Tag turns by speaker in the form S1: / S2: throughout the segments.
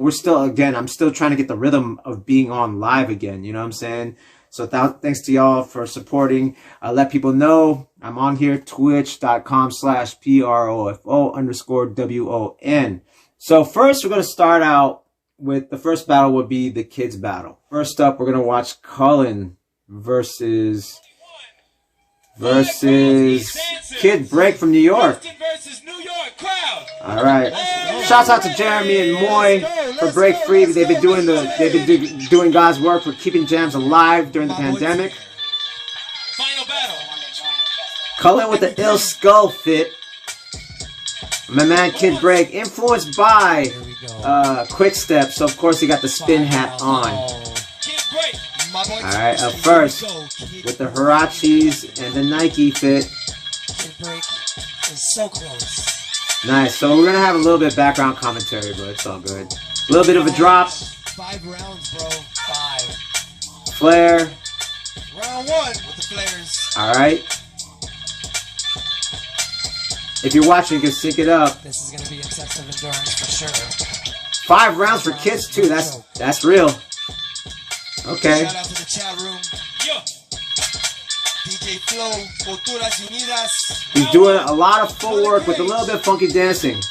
S1: we're still, again, I'm still trying to get the rhythm of being on live again. You know what I'm saying? So thanks to y'all for supporting. Let people know I'm on here, twitch.com/PROFO_WON. So first we're going to start out with the first battle would be the kids battle. First up, we're going to watch Cullen versus Kid Break from New York. All right. Shouts out to Jeremy and Moy for Break Free. They've been doing God's work for keeping jams alive during the pandemic. Cullen with the ill skull fit. My man Kid Break, influenced by Quick Step, so of course he got the spin hat on. Alright, up first, with the Hirachis and the Nike fit.
S2: Kid Break is so close.
S1: Nice, so we're gonna have a little bit of background commentary, but it's all good. A little bit of a drop.
S2: 5 rounds, bro. 5.
S1: Flare.
S2: Round 1 with the flares.
S1: Alright. If you're watching, you can sync it up.
S2: This is gonna be excessive endurance for sure.
S1: 5 rounds for kids too. That's real. Okay.
S2: Shout out to the chat room. Yo. DJ Flow, Culturas Unidas.
S1: He's doing a lot of footwork with a little bit of funky dancing.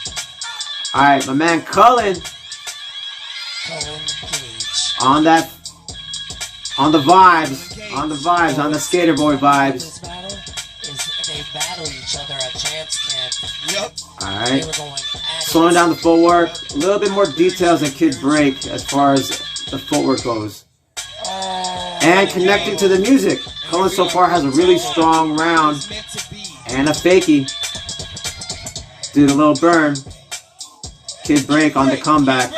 S1: Alright, my man Cullen. On the vibes. On the skater boy vibes.
S2: This battle is they battle each other at Chance Camp. Yep.
S1: Alright. Slowing down the footwork. A little bit more details than Kid Break as far as the footwork goes. And connecting to the music. Cullen so far has a really strong round. And a fakie. Did a little burn. Kid Break on the comeback.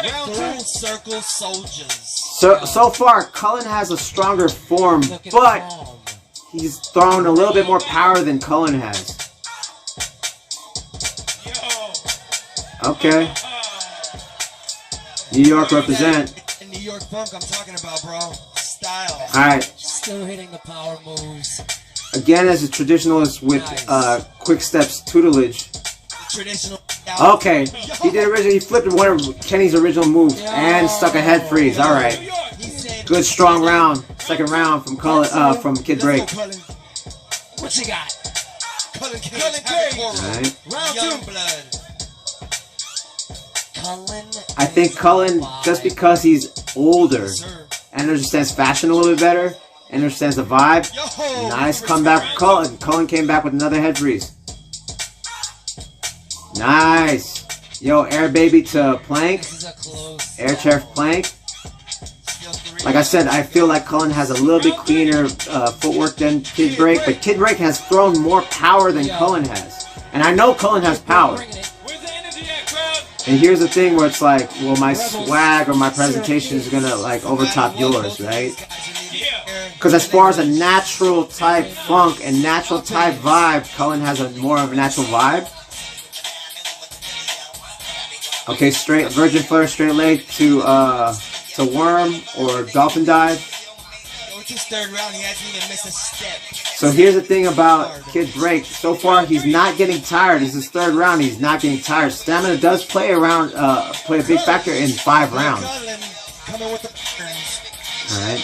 S1: So far, Cullen has a stronger form, but he's thrown a little bit more power than Cullen has. Okay. New York represent.
S2: New York funk I'm talking about, bro. Style.
S1: Alright.
S2: Still hitting the power moves.
S1: Again, as a traditionalist with Quick Step's tutelage.
S2: Traditional.
S1: Okay. He flipped one of Kenny's original moves and stuck a head freeze. Alright. Good strong round. Second round from from Kid Break.
S2: What you got? Cullen
S1: Alright.
S2: Round 2.
S1: I think Cullen, just because he's older and understands fashion a little bit better, understands the vibe. Nice comeback from Cullen. Cullen came back with another head freeze. Nice. Yo, air baby to plank. Air chair plank. Like I said, I feel like Cullen has a little bit cleaner footwork than Kid Break, but Kid Break has thrown more power than Cullen has. And I know Cullen has power. And here's the thing where it's like, well, my swag or my presentation is gonna like overtop yours, right? Because as far as a natural type funk and natural type vibe, Cullen has a more of a natural vibe. Okay, straight virgin flare, straight leg to worm or dolphin dive. So here's the thing about Kid Break. So far, he's not getting tired. This is his 3rd round. He's not getting tired. Stamina does play a big factor in 5 rounds. All right.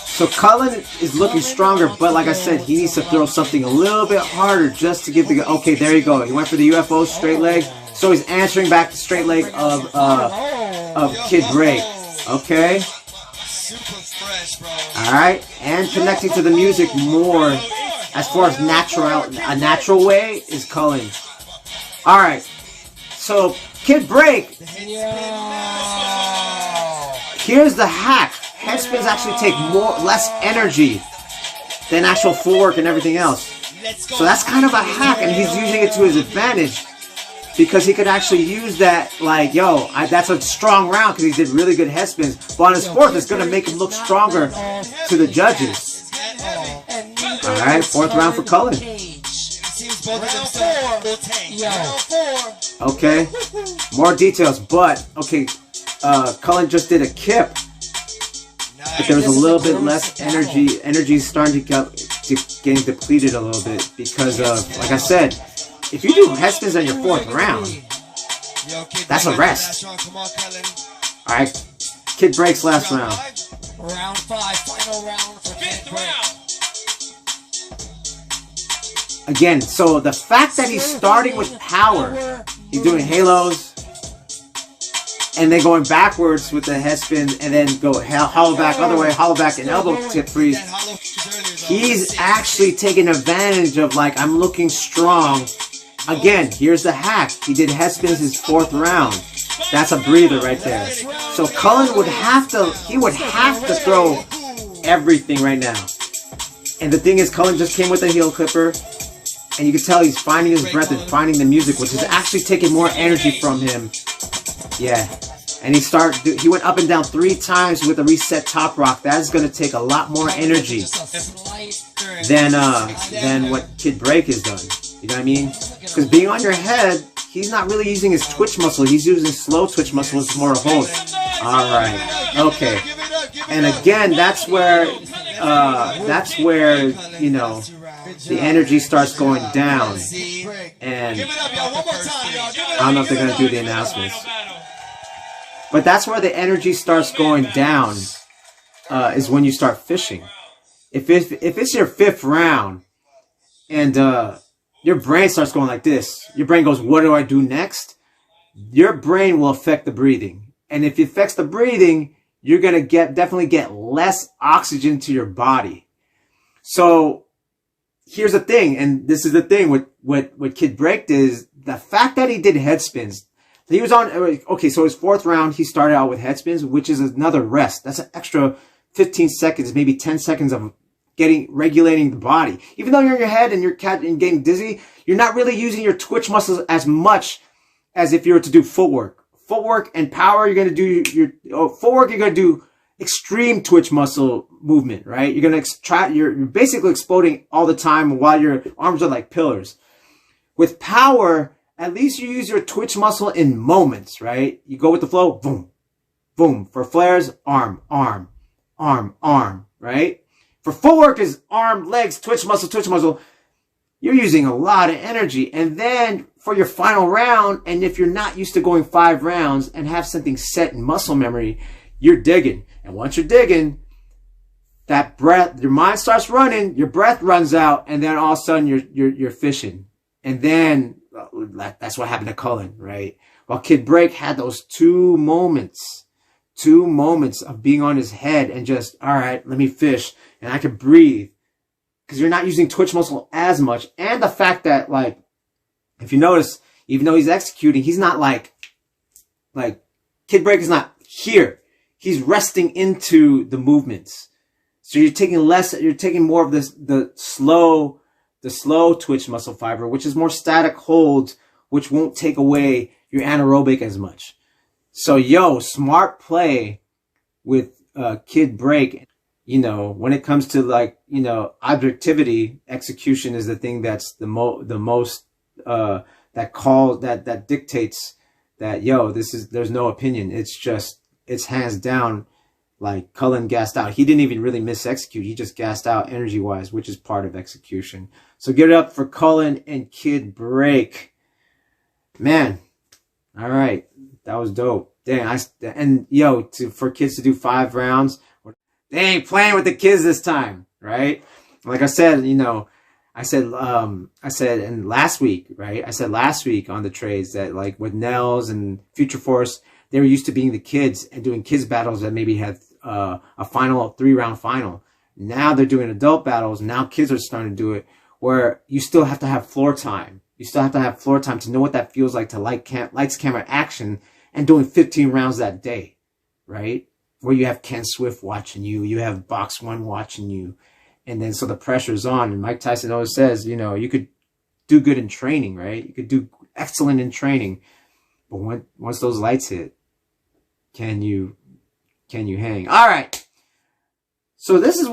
S1: So Cullen is looking stronger, but like I said, he needs to throw something a little bit harder just to get the. Okay, there you go. He went for the UFO straight leg. So he's answering back the straight leg of Kid Break. Okay. Alright, and connecting to the music more as far as a natural way is Cullen. Alright, so Kid Break. Here's the hack. Headspins actually take less energy than actual footwork and everything else. So that's kind of a hack, and he's using it to his advantage. Because he could actually use that, like, yo, that's a strong round because he did really good head spins. But on his 4th, it's going to make him look stronger to the judges. Alright, 4th round for Cullen. Okay, more details, but, okay, Cullen just did a kip. But there was a little bit less energy. Energy's starting to getting depleted a little bit because of, like I said, if you do head spins on your 4th round,
S2: Yo, Kid
S1: That's a
S2: Break,
S1: rest.
S2: last round. Come on, Cullen.
S1: All right, Kid Break's last round.
S3: Round 5, final round for Kid Break.
S1: Again, so the fact that he's starting with power, he's doing halos, and then going backwards with the head spin, and then go hollow back other way, hollow back and elbow tip freeze. He's actually taking advantage of, like, I'm looking strong. Again, here's the hack. He did head spins his 4th round. That's a breather right there. So Cullen would have to throw everything right now. And the thing is, Cullen just came with a heel clipper, and you can tell he's finding his breath and finding the music, which is actually taking more energy from him. Yeah, and he went up and down 3 times with a reset top rock. That is going to take a lot more energy than what Kid Break has done. You know what I mean? Because being on your head, he's not really using his twitch muscle. He's using slow twitch muscle. It's more a hold. All right, okay. And again, that's where you know, the energy starts going down. And I don't know if they're going to do the announcements. But that's where the energy starts going down, is when you start fishing. If it's your 5th round, and your brain starts going like this, your brain goes, what do I do next? Your brain will affect the breathing. And if it affects the breathing, you're going to definitely get less oxygen to your body. So here's the thing, and this is the thing with what Kid Break is, the fact that he did head spins. He was on, okay, so his 4th round, he started out with head spins, which is another rest. That's an extra 15 seconds, maybe 10 seconds of regulating the body. Even though you're in your head and you're getting dizzy, you're not really using your twitch muscles as much as if you were to do footwork. Footwork and power, you're going to do footwork, you're going to do extreme twitch muscle movement, right? You're going to you're basically exploding all the time while your arms are like pillars. With power, at least you use your twitch muscle in moments, right? You go with the flow, boom, boom. For flares, arm, arm, arm, arm, right? For footwork is arm, legs, twitch muscle. You're using a lot of energy. And then for your final round, and if you're not used to going 5 rounds and have something set in muscle memory, you're digging. And once you're digging, that breath, your mind starts running, your breath runs out, and then all of a sudden you're fishing. And then that's what happened to Cullen, right? While Kid Break had those 2 moments of being on his head and just, all right, let me fish, and I could breathe. Because you're not using twitch muscle as much. And the fact that, like, if you notice, even though he's executing, he's not like Kid Break is not here. He's resting into the movements. So you're taking more of the slow twitch muscle fiber, which is more static hold, which won't take away your anaerobic as much. So, smart play with Kid Break. You know, when it comes to, like, you know, objectivity, execution is the thing that's the most that dictates that, there's no opinion. It's hands down, like, Cullen gassed out. He didn't even really miss-execute. He just gassed out energy-wise, which is part of execution. So give it up for Cullen and Kid Break. Man, all right. That was dope. Dang, for kids to do 5 rounds, they ain't playing with the kids this time, right? Like I said, I said last week on the trades that, like, with Nels and Future Force, they were used to being the kids and doing kids battles that maybe had a 3-round final. Now they're doing adult battles. Now kids are starting to do it where you still have to have floor time. You still have to have floor time to know what that feels like to lights, camera, action, and doing 15 rounds that day, right? Where you have Ken Swift watching you, you have Box One watching you, and then so the pressure's on. And Mike Tyson always says, you could do good in training, right? You could do excellent in training, but once those lights hit, can you hang? All right. So this is what